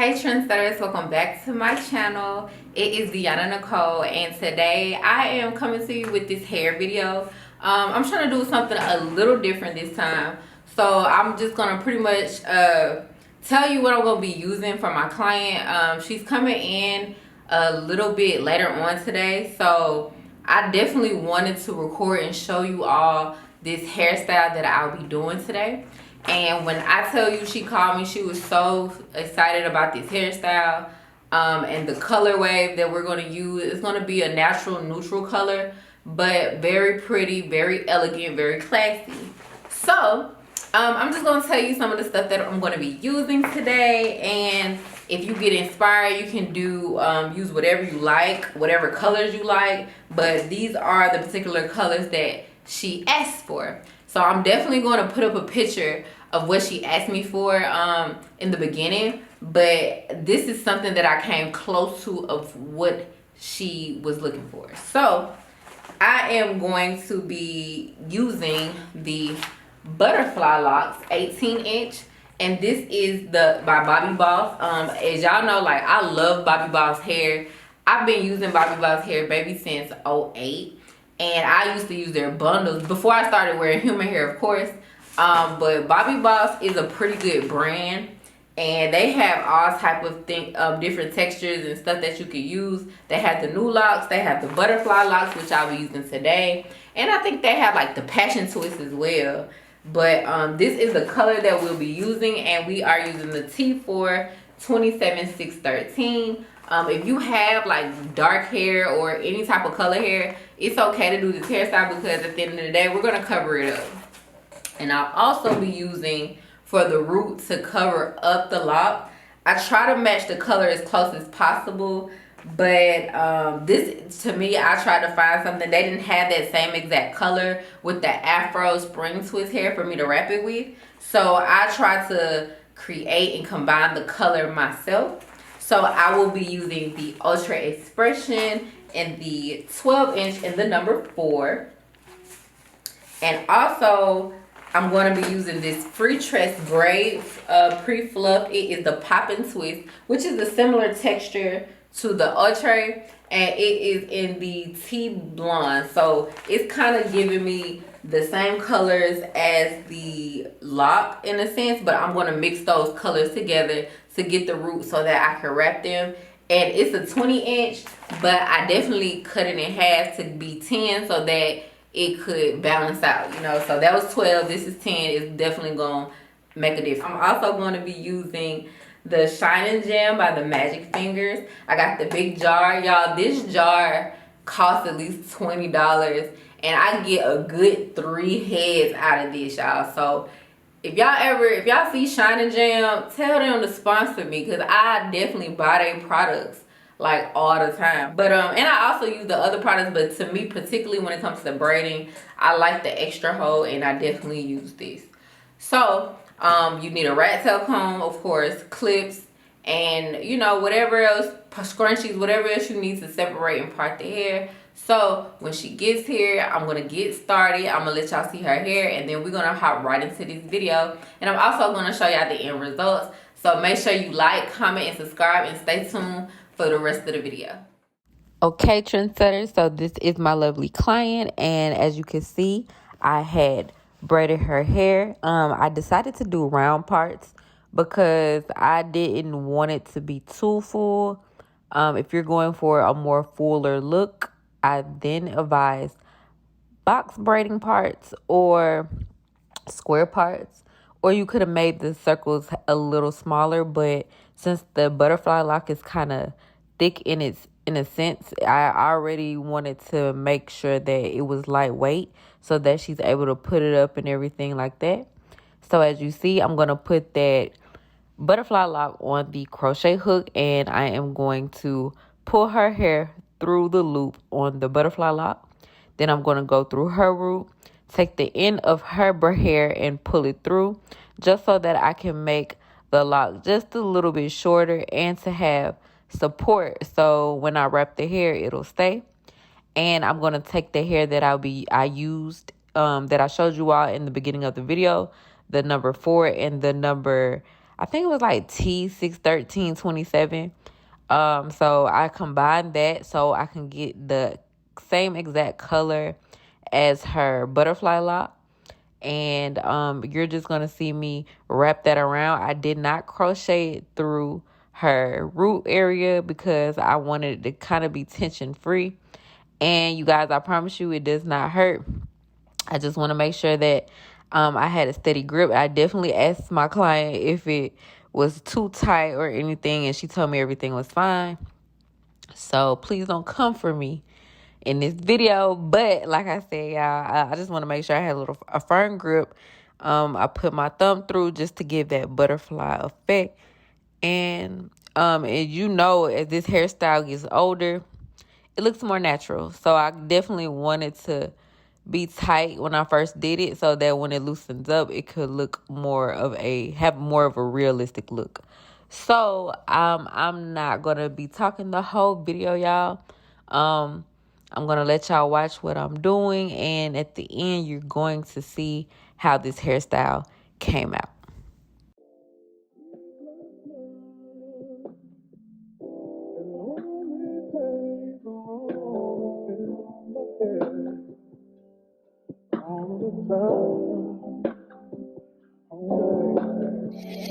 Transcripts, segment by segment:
Hey trendsetters, welcome back to my channel. It is Deanna Nicole, and today I am coming to you with this hair video. I'm trying to do something a little different this time, so I'm just gonna pretty much tell you what I'm gonna be using for my client. She's coming in a little bit later on today, so I definitely wanted to record and show you all this hairstyle that I'll be doing today. And when I tell you she called me, she was so excited about this hairstyle and the color wave that we're going to use. It's going to be a natural neutral color, but very pretty, very elegant, very classy. So I'm just going to tell you some of the stuff that I'm going to be using today. And if you get inspired, you can do use whatever you like, whatever colors you like. But these are the particular colors that she asked for. So I'm definitely going to put up a picture of what she asked me for in the beginning. But this is something that I came close to of what she was looking for. So I am going to be using the ButterFly Locs 18-inch. And this is by bobbiboss. As y'all know, like, I love bobbiboss hair. I've been using bobbiboss hair, baby, since 2008. And I used to use their bundles before I started wearing human hair, of course. But bobbiboss is a pretty good brand. And they have all type of different textures and stuff that you could use. They have the new locks. They have the butterfly locks, which I'll be using today. And I think they have like the passion twist as well. But this is the color that we'll be using. And we are using the T4 27613. If you have like dark hair or any type of color hair, it's okay to do this hairstyle because at the end of the day, we're going to cover it up. And I'll also be using for the root to cover up the lock. I try to match the color as close as possible. But this, to me, I tried to find something. They didn't have that same exact color with the Afro spring twist hair for me to wrap it with. So I tried to create and combine the color myself. So I will be using the Ultra Expression and the 12-inch and the number 4. And also, I'm going to be using this Free Tress Braid pre-fluff. It is the Pop and Twist, which is a similar texture to the Ultra. And it is in the Tea Blonde. So it's kind of giving me the same colors as the lock in a sense. But I'm going to mix those colors together to get the root so that I can wrap them. And it's a 20-inch, but I definitely cut it in half to be 10 so that it could balance out, you know. So that was 12, this is 10. It's definitely going to make a difference. I'm also going to be using the Shine and Jam by the Magic Fingers. I got the big jar, y'all. This jar costs at least $20, and I get a good 3 heads out of this, y'all. So if y'all see Shine and Jam, tell them to sponsor me, because I definitely buy their products like all the time. But and I also use the other products, but to me, particularly when it comes to the braiding, I like the extra hold, and I definitely use this. So you need a rat tail comb, of course, clips, and you know, whatever else, scrunchies, whatever else you need to separate and part the hair. So when she gets here, I'm gonna get started. I'm gonna let y'all see her hair, and then we're gonna hop right into this video. And I'm also gonna show y'all the end results. So make sure you like, comment, and subscribe, and stay tuned for the rest of the video. Okay, trendsetters, so this is my lovely client, and as you can see, I had braided her hair. I decided to do round parts because I didn't want it to be too full. If you're going for a more fuller look, I then advise box braiding parts or square parts, or you could have made the circles a little smaller. But since the butterfly lock is kind of thick in a sense, I already wanted to make sure that it was lightweight so that she's able to put it up and everything like that. So as you see, I'm going to put that butterfly lock on the crochet hook, and I am going to pull her hair through the loop on the butterfly lock. Then I'm going to go through her root, take the end of her hair and pull it through, just so that I can make the lock just a little bit shorter and to have support, so when I wrap the hair, it'll stay. And I'm going to take the hair that I used that I showed you all in the beginning of the video, the number 4 and the number, I think it was like T61327. So I combined that so I can get the same exact color as her butterfly lock. And you're just gonna see me wrap that around. I did not crochet it through her root area because I wanted it to kind of be tension free. And you guys, I promise you it does not hurt. I just want to make sure that I had a steady grip. I definitely asked my client if it was too tight or anything, and she told me everything was fine. So please don't come for me in this video. But like I said, y'all, I just want to make sure I had a firm grip. I put my thumb through just to give that butterfly effect. And you know, as this hairstyle gets older, it looks more natural. So I definitely wanted to be tight when I first did it so that when it loosens up, it could look have more of a realistic look. So I'm not gonna be talking the whole video, y'all. I'm gonna let y'all watch what I'm doing, and at the end you're going to see how this hairstyle came out.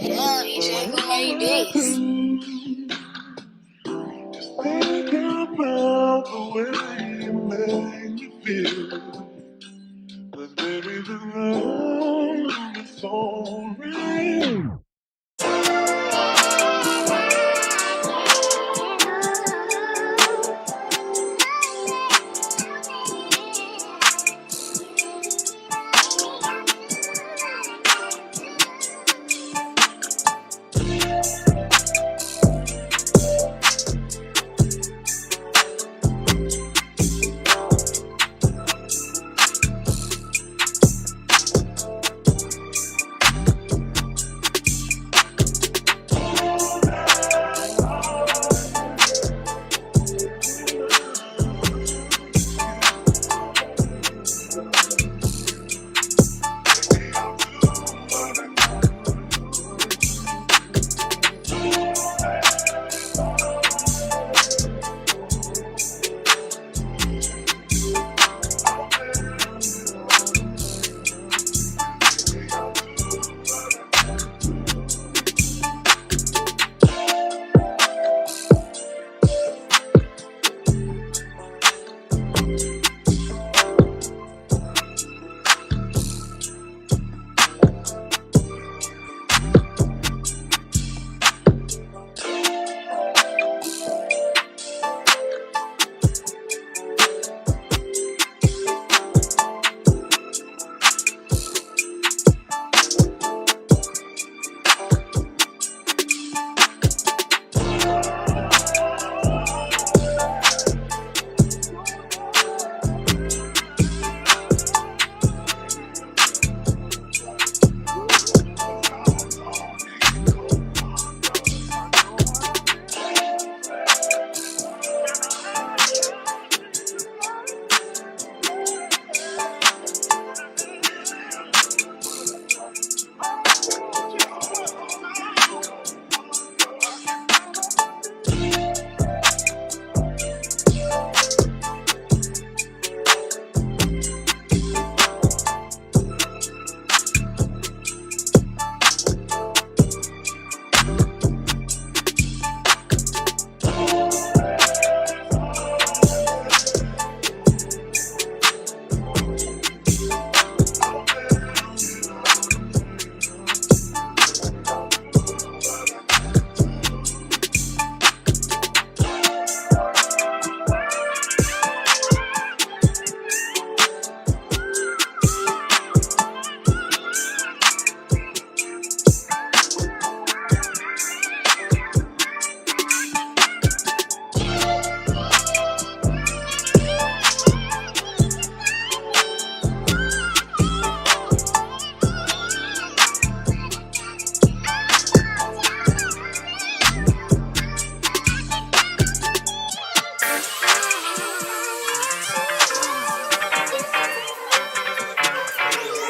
Yeah, EJ, who made this? Think about the way you make me feel. But baby, the love is so real.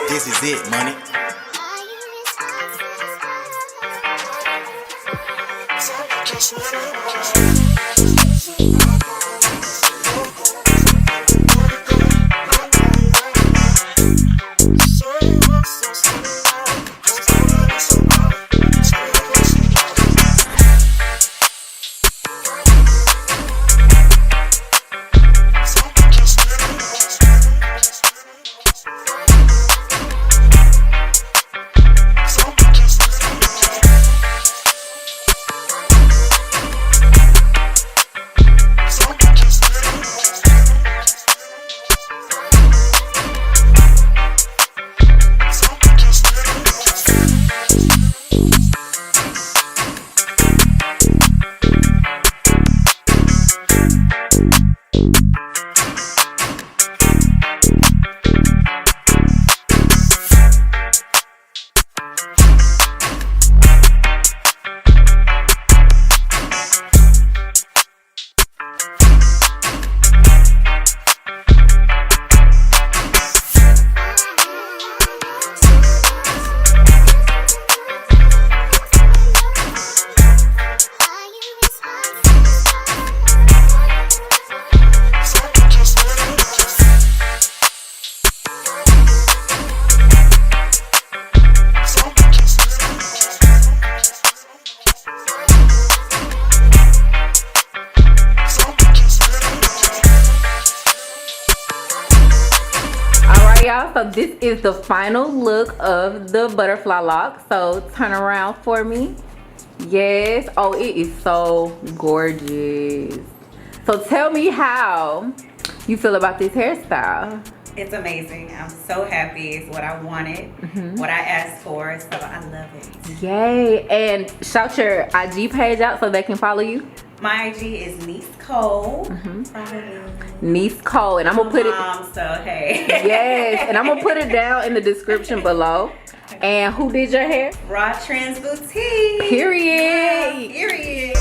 This is it, money. Y'all, so this is the final look of the butterfly lock. So turn around for me. Yes. Oh, it is so gorgeous. So tell me how you feel about this hairstyle. It's amazing. I'm so happy. It's what I wanted, what I asked for, so I love it. Yay. And shout your IG page out so they can follow you. My IG is Niece Cole. Niece Cole, and I'm gonna put it. So hey. Yes, and I'm gonna put it down in the description below. And who did your hair? Rawtrendz Boutique. Period. Period.